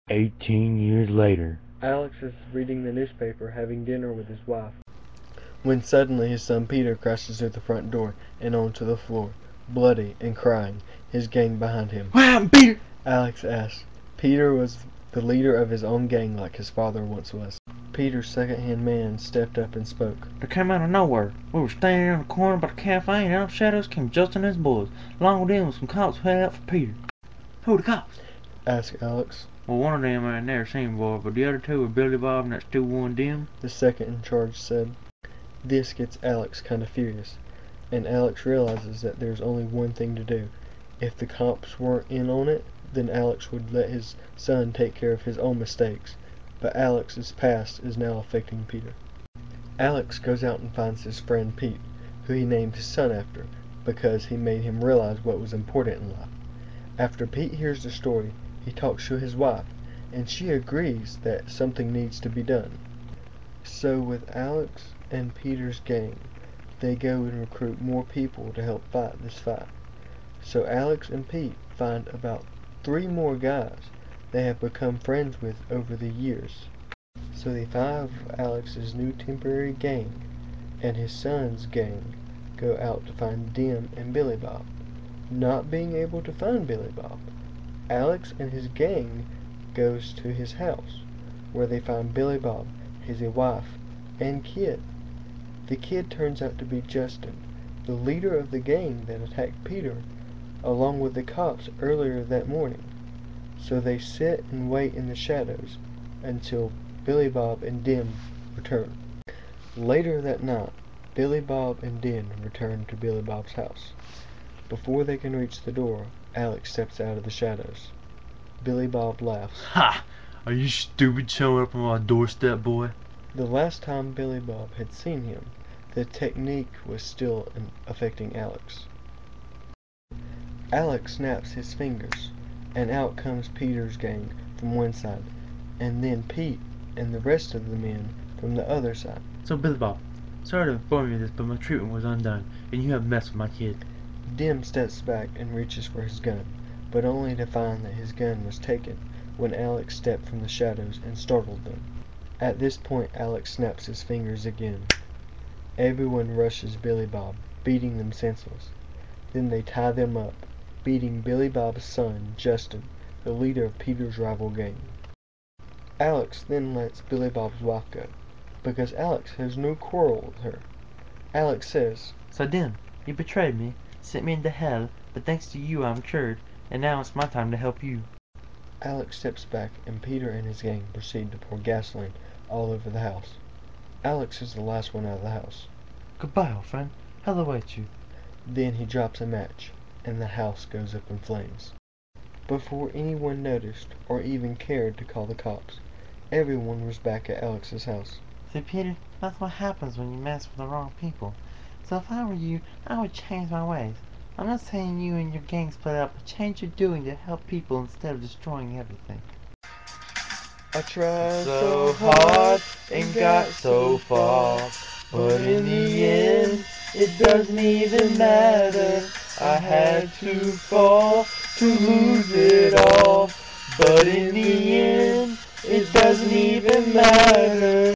18 years later. Alex is reading the newspaper, having dinner with his wife, when suddenly his son Peter crashes through the front door and onto the floor, bloody and crying, his gang behind him. "What happened, Peter?" Alex asks. Peter was the leader of his own gang like his father once was. Peter's second-hand man stepped up and spoke. "They came out of nowhere. We were standing in the corner by the cafe, and out of the shadows came Justin and his boys. Along with them was some cops headed out for Peter." "Who are the cops?" asked Alex. "Well, one of them I had never seen before, but the other two were Billy Bob and that still one Dim." The second in charge said. This gets Alex kind of furious, and Alex realizes that there's only one thing to do. If the cops weren't in on it, then Alex would let his son take care of his own mistakes, but Alex's past is now affecting Peter. Alex goes out and finds his friend Pete, who he named his son after, because he made him realize what was important in life. After Pete hears the story, he talks to his wife, and she agrees that something needs to be done. So with Alex and Peter's gang, they go and recruit more people to help fight this fight. So Alex and Pete find about 3 more guys they have become friends with over the years. So the 5 of Alex's new temporary gang and his son's gang go out to find Dim and Billy Bob. Not being able to find Billy Bob, Alex and his gang goes to his house, where they find Billy Bob, his wife, and kid. The kid turns out to be Justin, the leader of the gang that attacked Peter, along with the cops earlier that morning. So they sit and wait in the shadows until Billy Bob and Dim return. Later that night, Billy Bob and Dim return to Billy Bob's house. Before they can reach the door, Alex steps out of the shadows. Billy Bob laughs. "Ha! Are you stupid showing up on my doorstep, boy?" The last time Billy Bob had seen him, the technique was still affecting Alex. Alex snaps his fingers, and out comes Peter's gang from one side, and then Pete and the rest of the men from the other side. "So, Billy Bob, sorry to inform you of this, but my treatment was undone, and you have messed with my kid." Dim steps back and reaches for his gun, but only to find that his gun was taken when Alex stepped from the shadows and startled them. At this point, Alex snaps his fingers again. Everyone rushes Billy Bob, beating them senseless. Then they tie them up, beating Billy Bob's son, Justin, the leader of Peter's rival gang. Alex then lets Billy Bob's wife go, because Alex has no quarrel with her. Alex says, "So Dim, you betrayed me, sent me into hell, but thanks to you I'm cured, and now it's my time to help you." Alex steps back, and Peter and his gang proceed to pour gasoline all over the house. Alex is the last one out of the house. "Goodbye, old friend. Hell awaits you." Then he drops a match, and the house goes up in flames. Before anyone noticed, or even cared to call the cops, everyone was back at Alex's house. "See, Peter, that's what happens when you mess with the wrong people. So if I were you, I would change my ways. I'm not saying you and your gang split up, but change your doing to help people instead of destroying everything." I tried So hard and got so far, but in the end, it doesn't even matter. I had to fall to lose it all, but in the end, it doesn't even matter.